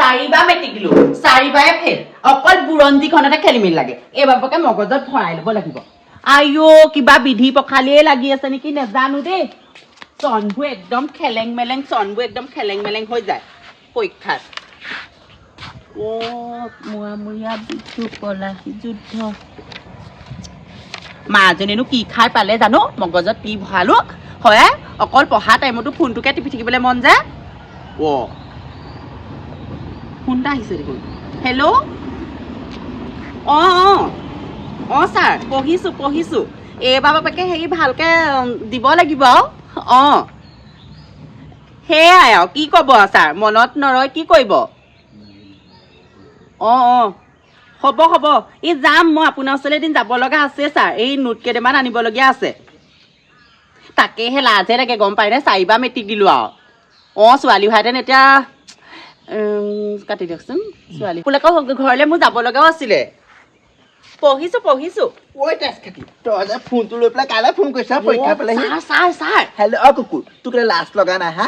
চাৰিবাৰ মেট্ৰিক দিলো চাৰিবাৰে ফেল অকল বুৰঞ্জীখনতে খেলি মেলি লাগে এইবাৰকে মগজত ভৰাই ল'ব লাগিব আইও কিবা বিধি পখালিয়ে লাগি আছে নেকি নেজানো দেই চনবোৰ একদম খেলেং মেলেং চনবোৰ একদম খেলেং মেলেং হৈ যায় পৰীক্ষাত মুৰামুৰীয়া বিজু পলাশী যুদ্ধ মাজনীনো কি খাই পালে জানো মগজত কি ভৰালো হয় অকল পঢ়া টাইমতো ফোনটোকে টিপি থাকিবলৈ মন যায় ফোন এটা আহিছে দেখোন হেল্ল' অঁ ছাৰ পঢ়িছোঁ এইবাৰ বাপেকে হেৰি ভালকৈ দিব লাগিব আৰু সেয়াই আৰু কি ক'ব ছাৰ মনত নৰয় কি কৰিব হ'ব এই যাম মই আপোনাৰ ওচৰলৈ এদিন যাব লগা আছে ছাৰ এই নোট কেইটামান আনিবলগীয়া আছে তাকেহে লাজহে লাগে গম পাই নে চাৰিবাৰ মেট্ৰিক দিলোঁ আৰু ছোৱালী হোৱাহেঁতেন এতিয়া কাটি দিয়কচোন ছোৱালী ফুলাকৰ ঘৰলৈ মোৰ যাব লগাও আছিলে পঢ়িছোঁ ঐ তেজখাতি তই যে ফোনটো লৈ পেলাই কাইলৈ ফোন কৰিছ পৰীক্ষা পেলাইহি ছাৰ হেল্ল' কুকুৰ তোক লাজ লগা নাই হা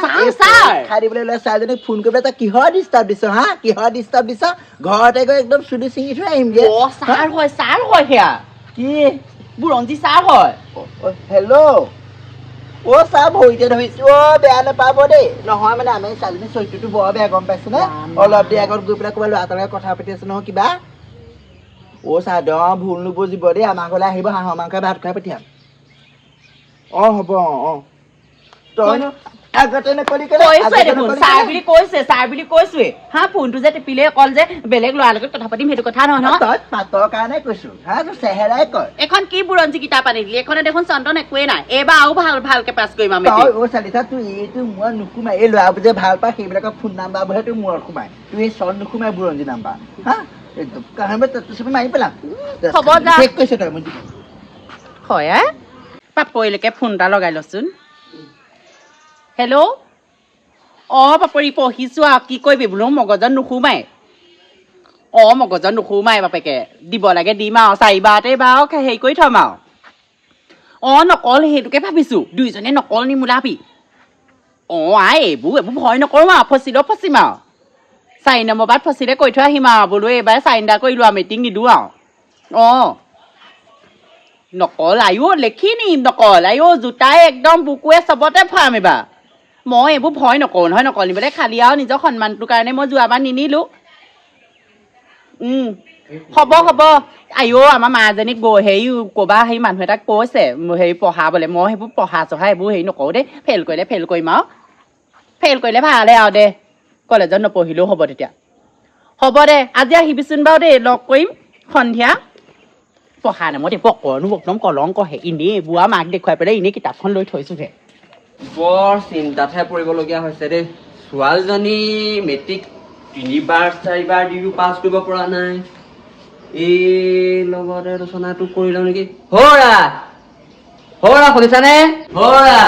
খাই দিবলৈ লোৱা ছোৱালীজনীক ফোন কৰি পেলাই তই কিহৰ ডিষ্টাৰ্ব দিছ হা কিহৰ ডিষ্টাৰ্ব দিছ ঘৰতে গৈ একদম চুলি ছিঙি থৈ আহিমগে ছাৰ হয় সেয়া কি বুৰঞ্জী ছাৰ হয় হেল্ল' ছাৰ ভৰিতে ধৰিছো বেয়া নাপাব দেই নহয় মানে আমি ছোৱালীজনী চৰিত্ৰটো বৰ বেয়া গম পাইছো নে অলপ দেৰি আগত গৈ পেলাই ক'ৰবাত ল'ৰা লগত কথা পাতি আছো নহয় কিবা ছাৰ ভুল নুবুজিব দেই আমাৰ ঘৰলৈ আহিব হাঁহৰ মাংস ভাত খুৱাই পঠিয়াম হ'ব তই আগতে নকলি ছাৰ বুলি কৈছোৱে হা ফোনটো যে টিপিলে অকল যে বেলেগ ল'ৰাৰ লগত কথা পাতিম সেইটো কথা নহয় তই পাতৰ কাৰণে কৈছো হা তোৰ চেহেৰাই কয় এখন কি বুৰঞ্জী কিতাপ আনিলি এখনে দেখোন চন্দন একোৱে নাই এইবাৰ আৰু ভালকে পাছ কৰিম আমি চালিচা তোৰ এইটো মূৰত নোসোমাই এই ল'ৰাবোৰ যে ভাল পায় সেইবিলাকৰ ফোন নাম্বাৰবোৰহে তোৰ মূৰত সোমাই তোৰ এই চন নোসোমাই বুৰঞ্জী নাম্বাৰ হা মাৰি পেলাম শেষ কৈছ তই মই হয় পাপৰিলৈকে ফোন এটা লগাই লচোন হেল্ল' পাপৰি পঢ়িছোঁ আৰু কি কৰিবি বোলো মগজত নোসোমাই বাপেকে দিব লাগে দিম আৰু চাৰিবাৰতে বাৰু হেৰি কৰি থ'ম আৰু নকল সেইটোকে ভাবিছোঁ দুইজনে নকল নিমোলাবি এইবোৰ ভয় নকৰোঁ আৰু ফচিলেও ফচিম আৰু 4 নম্বৰ বাৰত ফচিলে কৈ থৈ আহিম আৰু বোলো এইবাৰ চাইণ্ডাৰ কৰি লোৱা মিটিং নিদিওঁ আৰু নকল লেখি নিম নকল জোতাই একদম বুকুৱে চবতে ফুৰাম এইবাৰ মই এইবোৰ ভয় নকৰোঁ নহয় নকল নিবলৈ খালি আৰু নিজৰ সন্মানটোৰ কাৰণে মই যোৱাবাৰ নিনিলোঁ হ'ব আমাৰ মাজনীক হেৰি ক'বা হেৰি মানুহ এটাক কৈছে হেৰি পঢ়াবলৈ মই সেইবোৰ পঢ়া এইবোৰ হেৰি নকৰোঁ দেই ফেইল কৰিলে ফেইল কৰিম আৰু ফেইল কৰিলে ভালে আৰু দে কলেজত নপঢ়িলেও হ'ব তেতিয়া হ'ব দে আজি আহিবিচোন বাৰু দেই লগ কৰিম সন্ধিয়া পঢ়া নামত এইবোৰ অকণো একদম কলংকহে এনেই বুঢ়া মাক দেখুৱাই পেলাই এনেই কিতাপখন লৈ থৈছোহে বৰ চিন্তাতহে পৰিবলগীয়া হৈছে দেই ছোৱালীজনী মেট্ৰিক 3বাৰ 4বাৰ দিও পাছ কৰিব পৰা নাই এই লগতে ৰচনাটো কৰি লওঁ নেকি হৌৰা শুনিছানে হৌৰা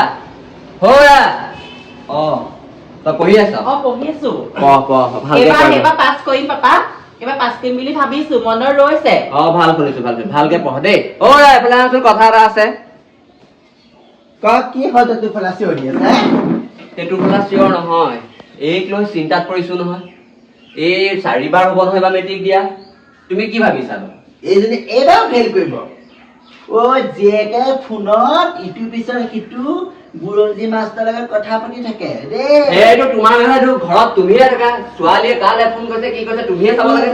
তই পঢ়ি আছ পঢ়ি আছো এইবাৰ পাছ কৰিম পাপা এইবাৰ পাছ কৰিম বুলি ভাবিছো মনত ৰৈছে ভাল শুনিছো ভালকে পঢ় দেই এইফালে আছোন কথা এটা আছে কি হয় তোৰ ফলা চিঞৰি আছে সেইটো ফলা চিঞৰ নহয় এইক লৈ চিন্তাত পৰিছো নহয় এই 4বাৰ হ'ব নহয় বা মেট্ৰিক দিয়া তুমি কি ভাবিছা এইজনী এইবাৰ ফেইল কৰিব জীয়েকে ফোনত ইটো পিছত সিটো বুৰঞ্জী মাষ্টৰ লগত কথা পাতি থাকে দেই এইটো তোমাৰ নহয় ঘৰত তুমিহে থাকা ছোৱালীয়ে কালে ফোন কৰিছে কি কৈছে তুমিহে চাব লাগে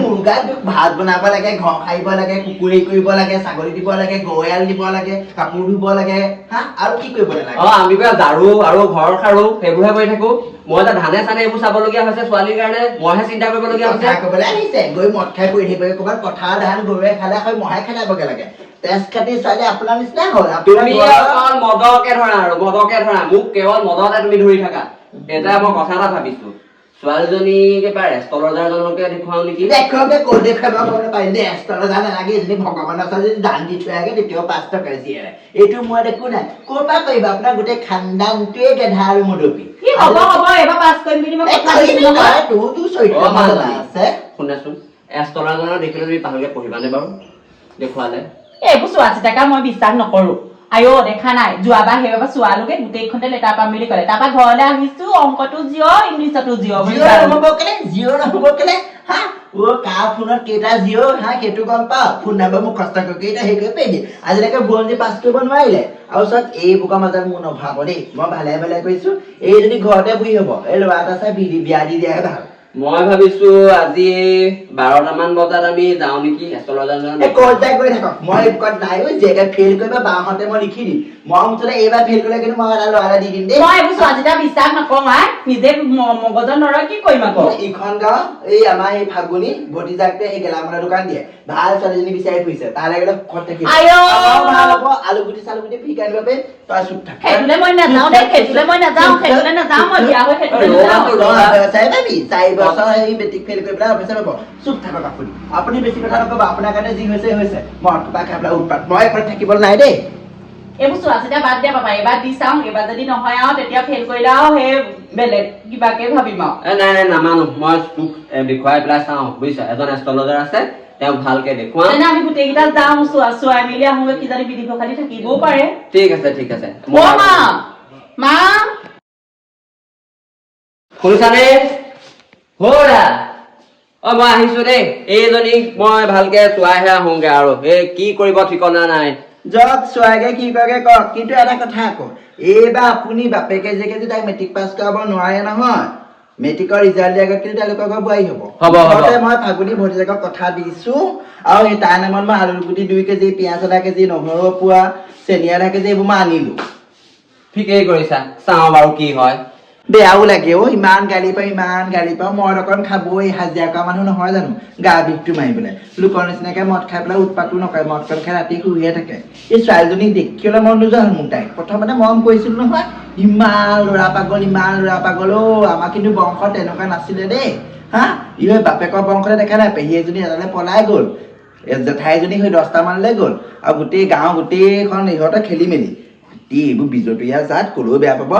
মুৰ্গাটোক ভাত বনাব লাগে ঘৰ সাৰিব লাগে কুকুৰ কৰিব লাগে ছাগলী দিব লাগে গয়াল দিব লাগে কাপোৰ ধুব লাগে হা আৰু কি কৰিব লাগে আমি ঝাৰু আৰু ঘৰ সাৰো সেইবোৰহে কৰি থাকো মই এতিয়া ধানে চানে এইবোৰ চাবলগীয়া হৈছে ছোৱালীৰ কাৰণে মইহে চিন্তা কৰিবলগীয়া হৈছে ক'বলৈ আহিছে গৈ মদ খাই পৰি থাকিব ক'ৰবাত পথাৰ ধান গৰুৱে খালে হয় মহে খেলাবগে লাগে তেজ খাতি ছোৱালী আপোনাৰ নিচিনা হ'ল তুমি অকল মদকে ধৰা মোক কেৱল মদতে তুমি ধৰি থাকা এতিয়া মই কথা এটা ভাবিছো ছোৱালীজনীক এবাৰ এষ্ট্ৰলজাৰজনকে দেখুৱাও নেকি দেখুৱাবে ক'ত দেখুৱাব পাৰিলে এষ্ট্ৰলজাৰ নালাগে এজনী ভগৱানৰ ওচৰত যদি দান দি থৈ আগে তেতিয়াও 5 টকা জীয়াই এইটো মই দেখো নাই ক'ৰ পৰা কৰিবা আপোনাৰ গোটেই খানদানটোৱে গেধা আৰু মদপি হ'ব এবাৰ পাছ কৰিম বুলি মই তোৰ চৰিত্ৰ আছে শুনাচোন এষ্ট্ৰলজাৰজনক দেখিলে তুমি ভালকে পঢ়িবানে বাৰু দেখুৱালে এইবোৰ চোৱা চিতাকা মই বিশ্বাস নকৰো আইও দেখা নাই যোৱাবাৰ সেইবাৰ চোৱালোকে গোটেইখনতে লেটাৰ পাম বুলি ক'লে তাৰপৰা ঘৰলৈ আহিছো অংকটো জিঅ ইংলিছতো জিঅ বুলি জিঅ' নহ'ব কেলে জিঅ' নহ'ব কেলে হা কাৰ ফোনত কেইটা জিঅ' হা সেইটো গম পাওঁ ফোন নাম্বাৰ মোক কষ্ট কৰি কেইটা হেৰি কৰি পেলি আজিলৈকে বুৰঞ্জী পাছ কৰিব নোৱাৰিলে আৰু চব এই বোকা মাজত মোৰ নভাব দেই মই ভালে ভালে কৈছো এই যদি ঘৰতে বহি হ'ব এই ল'ৰা এটা চাই বিয়া দি দিয়াহে ভাল মই ভাবিছো আজি 12টামান বজাত আমি যাওঁ নেকি এষ্ট্ৰলজাৰজন কলটাই কৰি থাকক মই এইবোৰত নাই জেগা ফেইল কৰিবা বাহঁতে মই লিখি দিম মই মুঠতে এইবাৰ ফেইল কৰিলে কিন্তু মই এটা ল'ৰা দি দিম দেই মই এইবোৰ ছোৱালীটা বিশ্বাস নকৰো আই নিজে মগজত নৰয় কি কৰিম আকৌ ইখন গাঁও এই আমাৰ এই ফাগুনি ভতিজাকতে এই গেলামালৰ দোকান দিয়ে ভাল ছোৱালীজনী বিচাৰি ফুৰিছে তালৈ গ'লে ঘৰত থাকিব আলুগুটি চালুগুটি ফিকাই দিব পাৰিম তই চুপ থাক সেইটোলে মই নাযাওঁ দেই সেইটোলে মই নাযাওঁ মই বিয়া হৈ সেইটোলে নাযাওঁ 4 বছৰ এই মেট্ৰিক ফেইল কৰি পেলাই অফিচাৰ হ'ব চুপ থাকক আপুনি বেছি কথা নক'ব আপোনাৰ কাৰণে যি হৈছে মদ খোপা খাই পেলাই উৎপাত মই ঘৰত থাকিবলৈ নাই দেই এইবোৰ চোৱা চিতা বাদ দিয়া পাপা এবাৰ দি চাওঁ এবাৰ যদি নহয় আৰু তেতিয়া ফেইল কৰিলে আৰু সেই বেলেগ কিবাকে ভাবিম আৰু নাই নামানো মই তোক দেখুৱাই পেলাই চাওঁ বুজিছা এজন এষ্ট্ৰলজাৰ আছে তেওঁক ভালকে দেখুৱাম তেনে আমি গোটেইকেইটা যাওঁ চোৱাই মেলি আহোঁগৈ কিজানি বিধি প্ৰসাদী থাকিবও পাৰে ঠিক আছে মা শুনিছানে হৌৰা মই আহিছো দেই এইজনীক মই ভালকে চোৱাইহে আহোঁগে আৰু এই কি কৰিব ঠিকনা নাই যক চোৱাগে কি কয়গে কওক কিন্তু এটা কথা আকৌ এইবাৰ আপুনি বাপেকে যে তাক মেট্ৰিক পাছ কৰাব নোৱাৰে নহয় মেট্ৰিকৰ ৰিজাল্ট দিয়াৰ আগত কিন্তু তেওঁলোকৰ ঘৰ বোৱাৰী হ'ব মই ফাগুনি ভতিজাকক কথা দিছো আৰু সেই তাৰ নামত মই আলুগুটি 2 কেজি পিঁয়াজ আধা কেজি নহৰু পোৱা চেনি আধা কেজি এইবোৰ মই আনিলো ঠিকেই কৰিছা চাওঁ বাৰু কি হয় বেয়াও লাগে ইমান গালি পাওঁ মদ অকণ খাবই হাজিৰা কৰা মানুহ নহয় জানো গা বিষটো মাৰিবলৈ লোকৰ নিচিনাকে মদ খাই পেলাই উৎপাতো নকৰে মদ কণ খাই ৰাতি শুইয়ে থাকে এই ছোৱালীজনীক দেখিবলৈ মন নোযোৱা হ'ল মোক তাইক প্ৰথমতে মৰম কৰিছিলো নহয় ইমান ল'ৰা পাগল আমাৰ কিন্তু বংশ তেনেকুৱা নাছিলে দেই হা বাপেকৰ বংশতে দেখা নাই পেহী এজনী এটালে পলাই গ'ল জেঠাই এজনী হৈ 10টা মানলৈ গ'ল আৰু গোটেই গাঁও গোটেইখন ইহঁতে খেলি মেলি এইবোৰ বিজতৰীয়া জাত ক'লেও বেয়া পাব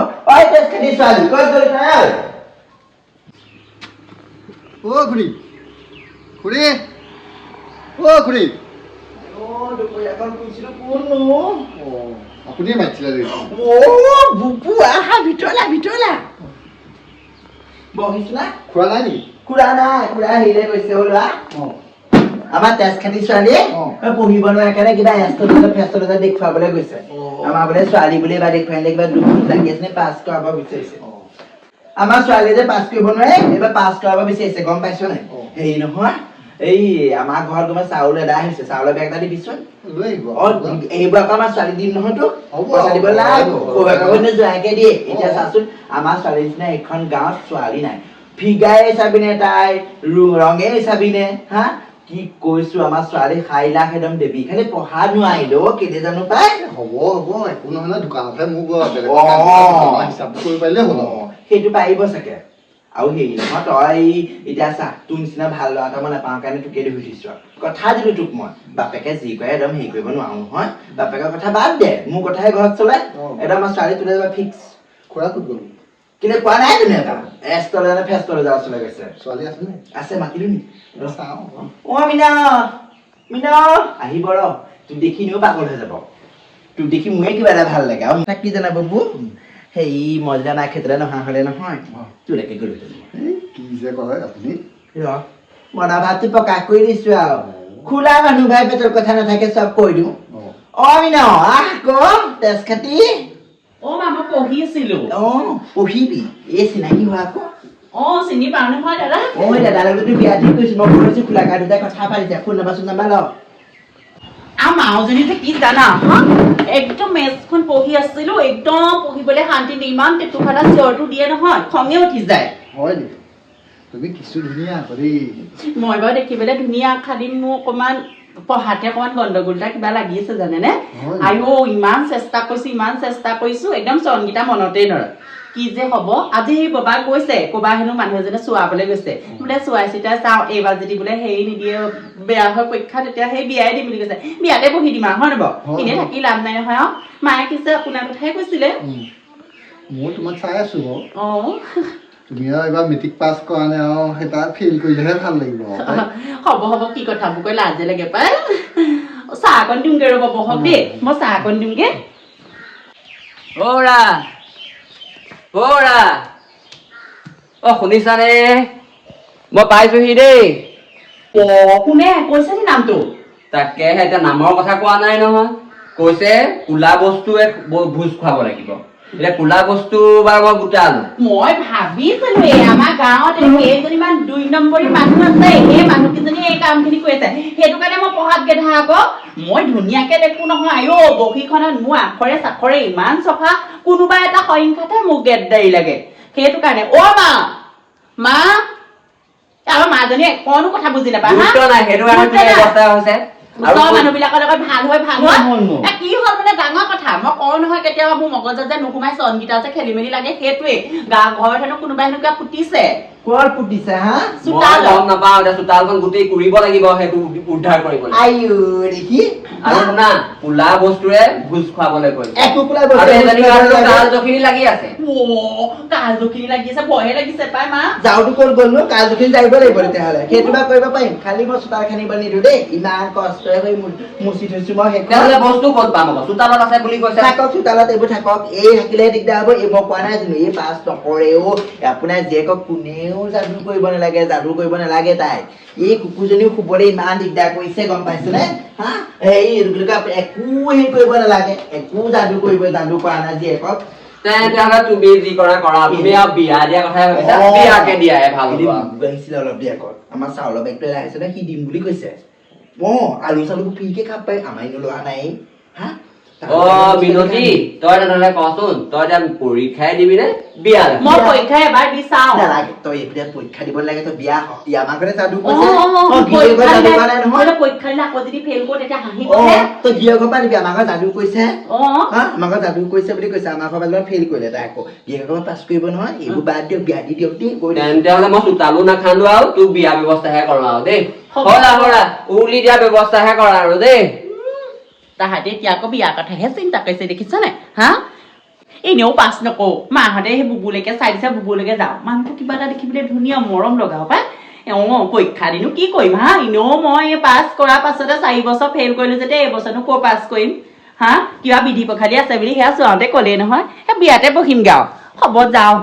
আপুনি মাতিছিলে খোৱা নাই নেকি খুৰা হেৰিলে গৈছে ল'ৰা আমাৰ তেজখাতি ছোৱালী পঢ়িব নোৱাৰে কাৰণে কিবা এষ্ট্ৰলজাৰ দেখুৱাবলৈ গৈছে আমাৰ বোলে ছোৱালী বুলি এবাৰ দেখুৱাই কিবা দুখ লাগি আছে পাছ কৰাব বিচাৰিছে আমাৰ ছোৱালীয়ে যে পাছ কৰিব নোৱাৰে এইবাৰ পাছ কৰাব বিচাৰিছে গম পাইছ নাই হেৰি নহয় এই আমাৰ ঘৰত তোমাৰ চাউল এদাই হৈছে চাউলৰ বেগ এটা দিবিচোন এইবোৰ আকৌ আমাৰ ছোৱালী দিম নহয়তো পইচা দিব লাগিব যোৱাকে দিয়ে এতিয়া চাচোন আমাৰ ছোৱালী নিচিনা এখন গাঁৱত ছোৱালী নাই ফিগাৰে চাবিনে তাই ৰঙে চাবিনে হা কি কৈছো আমাৰ ছোৱালী 4 লাখ একদম দেবী খালি পঢ়া নোৱাৰিলো কেলে জানো পাই হ'ব একো নহয় দোকানতে মোক হিচাপ কৰি পাৰিলে হ'ল সেইটো পাৰিব চাগে আৰু হেৰি নহয় তই এতিয়া চা তোৰ নিচিনা ভাল ল'ৰা এটা মই নাপাওঁ কাৰণে তোকে দেখি দিছো কথা দিলো তোক মই বাপেকে যি কয় একদম হেৰি কৰিব নোৱাৰো নহয় বাপেকৰ কথা বাদ দে মোৰ কথাহে ঘৰত চলে একদম আমাৰ ছোৱালী তোলে যাবা ফিক্স খুৰা ক'ত গ'ল কিন্তু কোৱা নাই তুমি এটা এষ্ট্ৰলজাৰ ফেষ্ট্ৰলজাৰ চলে গৈছে ছোৱালী আছে নে আছে মাতিলো নি চাওঁ মিনা আহিব ৰ তোক দেখি নিও পাগল হৈ যাব তোক দেখি মোৰে কিবা এটা ভাল লাগে আৰু তাক কি জানা বাবু সেই মই যেতিয়া নাই ক্ষেত্ৰলৈ নহা হ'লে নহয় তোলৈকে গ'লো কি যে কয় আপুনি মনা ভাৱটো প্ৰকাশ কৰি দিছো আৰু খোলা মানুহ ভাই পেটৰ কথা নাথাকে চব কৈ দিওঁ মিনা আহ ক তেজ খাতি মা মই পঢ়ি আছিলো পঢ়িবি এই চিনাকি হোৱা আকৌ চিনি পাওঁ নহয় দাদা দাদাৰ লগত বিয়া ঠিক কৰিছো মই কৈছো খোলা কাৰ দুটাই কথা পাতিছে ফোন নাম্বাৰ ল আৰু মাওজনী যে কি জানা একদম মেথছখন পঢ়ি আছিলো একদম পঢ়িবলৈ শান্তি দি ইমান টেটুফাটা চিঞৰটো দিয়ে নহয় খঙে উঠি যায় হয় নেকি তুমি কিছু ধুনীয়া কৰি মই বাৰু দেখিবলৈ ধুনীয়া খালি মোৰ অকণমান পঢ়াতে অকণমান গণ্ডগোল এটা কিবা লাগি আছে জানেনে আইও ইমান চেষ্টা কৰিছো একদম চনকেইটা মনতেই নৰয় কি যে হ'ব আজি বাবা কৈছে ক'বা হেনো মানুহ এজনে চোৱাবলৈ গৈছে বোলে চোৱাই চিতাই চাওঁ এইবাৰ যদি বোলে হেৰি নিদিয়ে বেয়া হয় পৰীক্ষা তেতিয়া সেই বিয়াই দিম বুলি কৈছে বিয়াতে বহি দিম আৰু হয় নব এনেই থাকি লাভ নাই নহয় আৰু মায়ে কৈছে আপোনাৰ কথাই কৈছিলে মই তোমাক চাই আছো তুমি আৰু এইবাৰ মেট্ৰিক পাছ কৰা নাই আৰু সেই তাত ফেইল কৰিলেহে ভাল লাগিব হ'ব কি কথাবোৰ কৈ লাজে লাগে পাই চাহ অকণ দিওঁগে ৰ'ব বহক দেই মই চাহ অকণ দিওঁগে বৌৰা অ শুনিছানে মই পাইছোহি দেই কোনে কৈছে নি নামটো তাকে এতিয়া নামৰ কথা কোৱা নাই নহয় কৈছে কোলা বস্তুৱে ভোজ খুৱাব লাগিব এতিয়া কোলা বস্তু বাৰু মই গোটালো মই ভাবিছিলো আমাৰ গাঁৱত কেইজনীমান 2 নম্বৰী মানুহ আছে সেই মানুহকেইজনী এই কামখিনি কৰিছে সেইটো কাৰণে মই পঢ়াত গেধা আকৌ মই ধুনীয়াকে দেখো নহয় আইঅ বহীখনত মোৰ আখৰে চাখৰে ইমান চফা কোনোবা এটা সংখ্যাতে মোক গেদ্দাৰি লাগে সেইটো কাৰণে অ মা আমাৰ মাজনীয়ে কোনো কথা বুজি নাপায় গুৰুত্ব নাই সেইটো কাৰণে অৱস্থা হৈছে মানুহ বিলাকৰ লগত ভাল হয় কি হল মানে ডাঙৰ কথা মই কওঁ নহয় কেতিয়াবা মোৰ মগজত যে নোসোমাই চনকেইটা যে খেলি মেলি লাগে সেইটোৱে গা ঘৰত হেনো কোনোবাই এনেকুৱা ফুটিছে কৰ পুতিছে হা মই গম নাপাওঁ এতিয়া চোতালখন গোটেই কৰিব লাগিব সেইটো উদ্ধাৰ কৰিব লাগিব আইও দেখি আৰু শুনা কোলা বস্তুৰে ভোজ খুৱাবলৈ কৈছে একো কোলা আৰু বস্তু এজনী গাটো কাল জখিনি লাগি আছে কাজুখিনি লাগিছে ভয়ে লাগিছে পাই মা যাওঁতো ক'ত গ'ল নো কাজুখিনি যাব লাগিব তেতিয়াহ'লে সেইটো বা কৰিব পাৰিম খালি মই চোতাল খানিব নিদিওঁ দেই ইমান কষ্টৰে কৰি মুচি থৈছো মই তেতিয়াহ'লে বস্তু ক'ত পাম আকৌ চোতালত আছে বুলি কৈছে থাকক চোতালত এইবোৰ থাকক এই থাকিলে দিগদাৰ হ'ব এই মই কোৱা নাই জানো এই পাছ নকৰেও আপোনাৰ জীয়েকক কোনেও যাদু কৰিব নালাগে তাই এই কুকুৰজনীও শুবলৈ ইমান দিগদাৰ কৰিছে গম পাইছেনে হা একো হেৰি কৰিব নালাগে একো যাদু কৰা নাই জীয়েকক তেতিয়াহ'লে তুমি যি কৰা তুমি আৰু বিয়া দিয়া কথাই ভাবিছা বিয়াকে দিয়াহে ভাল হ'ব আহিছিলে অলপ দিয়াকত আমাৰ চাউলৰ বেগটো এলাই আহিছে সি দিম বুলি কৈছে আলু চালু ফ্ৰীকে খাব পাৰি আমাৰ লোৱা নাই হা বিনতি তই তেনেহ'লে কচোন তই এতিয়া পৰীক্ষাই দিবি নে বিয়া মই পৰীক্ষা এবাৰ দি চাওঁ নালাগে তই এতিয়া পৰীক্ষা দিব লাগে তই বিয়া আমাৰ ঘৰতে যাদু পৰীক্ষা দিলে আকৌ যদি ফেইল কৰো তেতিয়া হাঁহিব তই গিয়ে ঘৰ পৰা দিবি আমাৰ ঘৰত যাদু কৈছে আমাৰ ঘৰত যাদু কৈছে বুলি কৈছে আমাৰ ঘৰ পৰা ফেইল কৰিলে তাই আকৌ গিয়ে ঘৰ পাছ কৰিব নহয় এইবোৰ বাদ দিয়ক বিয়া দি দিয়ক দেই তেতিয়াহ'লে মই চোতালো নাখান্দো আৰু তোক বিয়া ব্যৱস্থাহে কৰা আৰু দেই হলা উলি দিয়া ব্যৱস্থাহে কৰা আৰু দেই তাহাঁতে এতিয়া আকৌ বিয়াৰ কথাহে চিন্তা কৰিছে দেখিছ নাই হা এনেও পাছ নকৰো মাহঁতে সেই বুবুলৈকে চাই দিছে বুবুলৈকে যাওঁ মানুহটো কিবা এটা দেখিবলৈ ধুনীয়া মৰম লগাও পাই পৰীক্ষা দিনো কি কৰিম হা এনেও মই পাছ কৰাৰ পাছতে 4 বছৰ ফেইল কৰিলো যেতিয়া এইবছৰনো ক'ৰ পাছ কৰিম হা কিবা বিধি পখালি আছে বুলি সেয়া চোৱাওঁতে ক'লেই নহয় বিয়াতে বহিম গাওঁ হ'ব যাওঁ